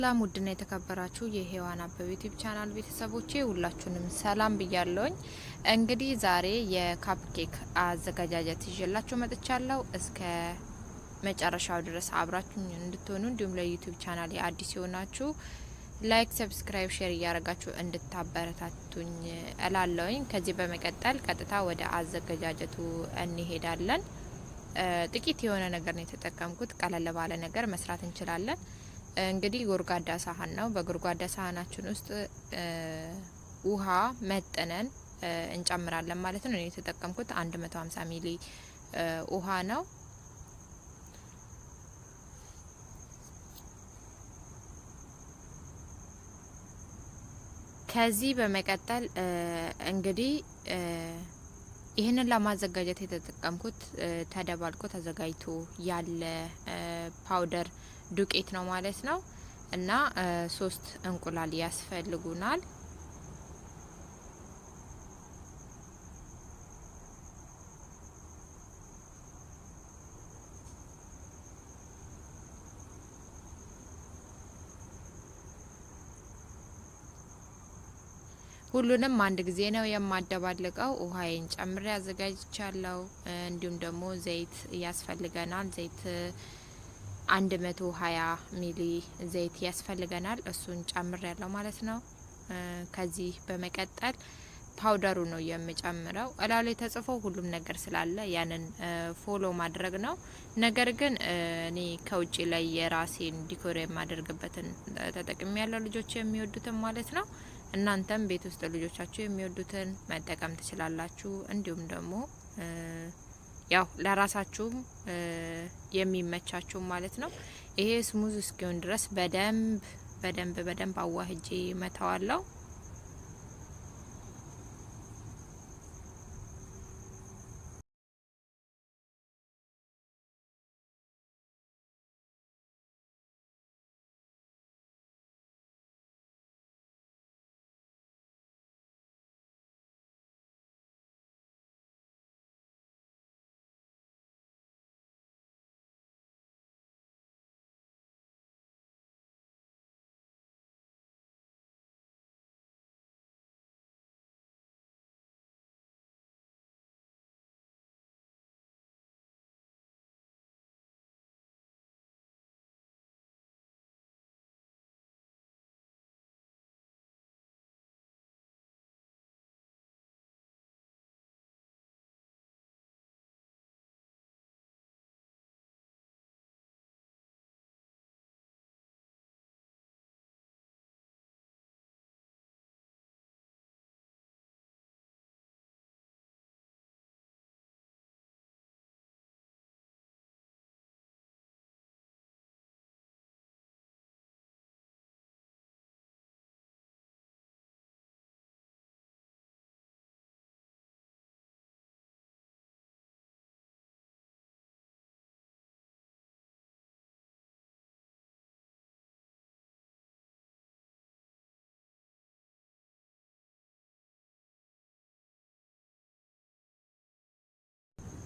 ሰላም ውድና የተከበራችሁ የሄዋን አበበ ዩቲዩብ ቻናል ቤተሰቦቼ ሁላችሁንም ሰላም ብያለሁኝ። እንግዲህ ዛሬ የካፕ ኬክ አዘጋጃጀት ይዤላችሁ መጥቻለሁ። እስከ መጨረሻው ድረስ አብራችሁኝ እንድትሆኑ እንዲሁም ለዩቲዩብ ቻናል አዲስ የሆናችሁ ላይክ፣ ሰብስክራይብ፣ ሼር እያደረጋችሁ እንድታበረታቱኝ እላለሁኝ። ከዚህ በመቀጠል ቀጥታ ወደ አዘገጃጀቱ እንሄዳለን። ጥቂት የሆነ ነገር ነው የተጠቀምኩት። ቀለል ባለ ነገር መስራት እንችላለን። እንግዲህ ጎርጓዳ ሳህን ነው። በጎርጓዳ ሳህናችን ውስጥ ውሃ መጥነን እንጨምራለን ማለት ነው። እኔ የተጠቀምኩት 150 ሚሊ ውሃ ነው። ከዚህ በመቀጠል እንግዲህ ይህንን ለማዘጋጀት የተጠቀምኩት ተደባልቆ ተዘጋጅቶ ያለ ፓውደር ዱቄት ነው ማለት ነው። እና 3 እንቁላል ያስፈልጉናል። ሁሉንም አንድ ጊዜ ነው የማደባልቀው። ውሃዬን ጨምሬ አዘጋጅቻለሁ። እንዲሁም ደግሞ ዘይት ያስፈልገናል። ዘይት 120 ሚሊ ዘይት ያስፈልገናል። እሱን ጨምሬ ያለው ማለት ነው። ከዚህ በመቀጠል ፓውደሩ ነው የምጨምረው። እላው ላይ ተጽፎ ሁሉም ነገር ስላለ ያንን ፎሎ ማድረግ ነው። ነገር ግን እኔ ከውጪ ላይ የራሴን ዲኮር የማደርግበትን ተጠቅሜ ያለው ልጆች የሚወዱትን ማለት ነው። እናንተም ቤት ውስጥ ልጆቻችሁ የሚወዱትን መጠቀም ትችላላችሁ። እንዲሁም ደግሞ ያው ለራሳችሁም የሚመቻችሁ ማለት ነው። ይሄ ስሙዝ እስኪሆን ድረስ በደንብ አዋህጄ መተዋለሁ።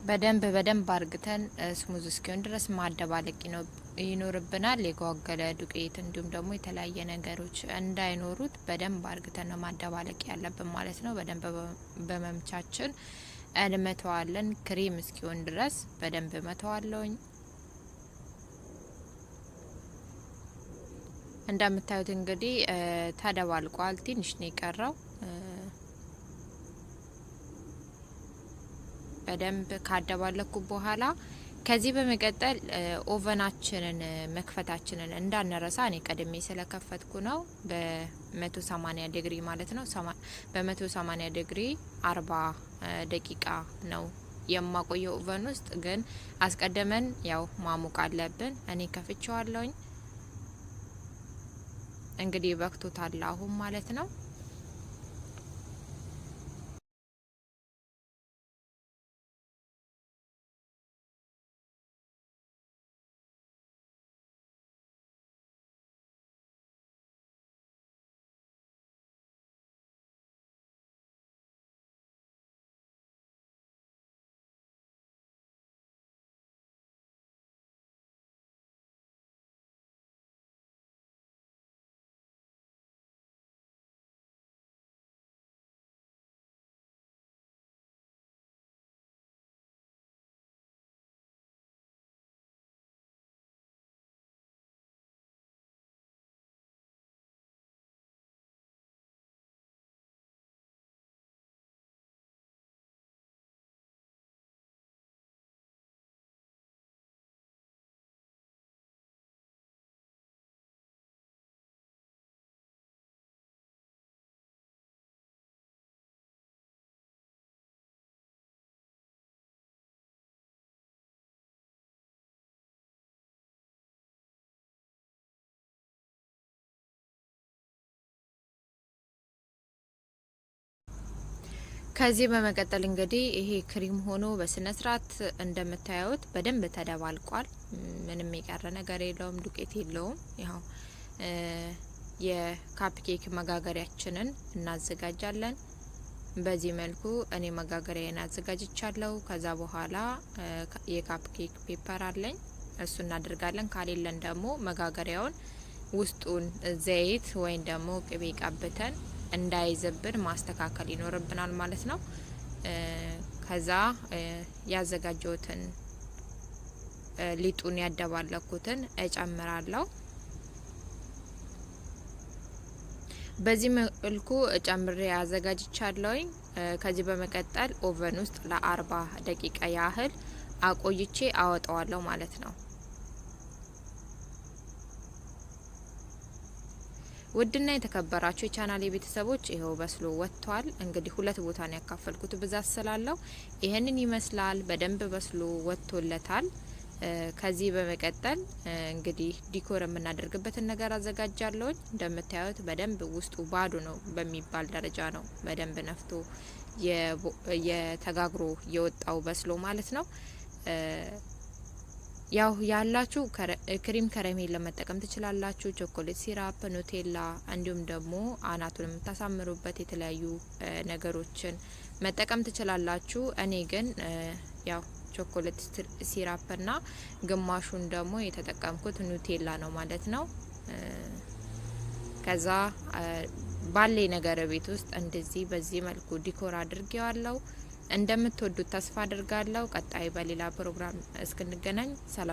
በደንብ አርግተን ስሙዝ እስኪሆን ድረስ ማደባለቅ ይኖርብናል። የጓገለ ዱቄት እንዲሁም ደግሞ የተለያየ ነገሮች እንዳይኖሩት በደንብ አርግተን ነው ማደባለቅ ያለብን ማለት ነው። በደንብ በመምቻችን እንመተዋለን። ክሬም እስኪሆን ድረስ በደንብ መተዋለውኝ። እንደምታዩት እንግዲህ ተደባልቋል። ትንሽ ነው የቀረው። በደንብ ካደባለኩ በኋላ ከዚህ በመቀጠል ኦቨናችንን መክፈታችንን እንዳንረሳ። እኔ ቀድሜ ስለከፈትኩ ነው። በ180 ዲግሪ ማለት ነው። በ180 ዲግሪ 40 ደቂቃ ነው የማቆየው ኦቨን ውስጥ። ግን አስቀድመን ያው ማሞቅ አለብን። እኔ ከፍቼዋለሁኝ። እንግዲህ በክቶታል አሁን ማለት ነው። ከዚህ በመቀጠል እንግዲህ ይሄ ክሪም ሆኖ በስነ ስርዓት እንደምታዩት በደንብ ተደባልቋል። ምንም የቀረ ነገር የለውም፣ ዱቄት የለውም። ያው የካፕኬክ መጋገሪያችንን እናዘጋጃለን። በዚህ መልኩ እኔ መጋገሪያን አዘጋጅቻለሁ። ከዛ በኋላ የካፕኬክ ፔፐር አለኝ፣ እሱ እናደርጋለን። ካሌለን ደግሞ መጋገሪያውን ውስጡን ዘይት ወይም ደግሞ ቅቤ ቀብተን እንዳይዘብን ማስተካከል ይኖርብናል ማለት ነው። ከዛ ያዘጋጀሁትን ሊጡን ያደባለኩትን እጨምራለሁ። በዚህ መልኩ ጨምሬ አዘጋጅቻለሁኝ። ከዚህ በመቀጠል ኦቨን ውስጥ ለ40 ደቂቃ ያህል አቆይቼ አወጣዋለሁ ማለት ነው። ውድና የተከበራችሁ የቻናሌ ቤተሰቦች ይሄው በስሎ ወጥቷል። እንግዲህ ሁለት ቦታ ነው ያካፈልኩት ብዛት ስላለው ይሄንን ይመስላል። በደንብ በስሎ ወጥቶለታል። ከዚህ በመቀጠል እንግዲህ ዲኮር የምናደርግበትን ነገር አዘጋጃለሁ። እንደምታዩት በደንብ ውስጡ ባዶ ነው በሚባል ደረጃ ነው በደንብ ነፍቶ የተጋግሮ የወጣው በስሎ ማለት ነው። ያው ያላችሁ ክሪም ከረሜላ መጠቀም ትችላላችሁ። ቾኮሌት ሲራፕ፣ ኑቴላ እንዲሁም ደግሞ አናቱን የምታሳምሩበት የተለያዩ ነገሮችን መጠቀም ትችላላችሁ። እኔ ግን ያው ቾኮሌት ሲራፕና ግማሹን ደግሞ የተጠቀምኩት ኑቴላ ነው ማለት ነው። ከዛ ባሌ ነገር ቤት ውስጥ እንደዚህ በዚህ መልኩ ዲኮር አድርጌዋለሁ። እንደምትወዱት ተስፋ አድርጋለሁ። ቀጣይ በሌላ ፕሮግራም እስክንገናኝ ሰላም።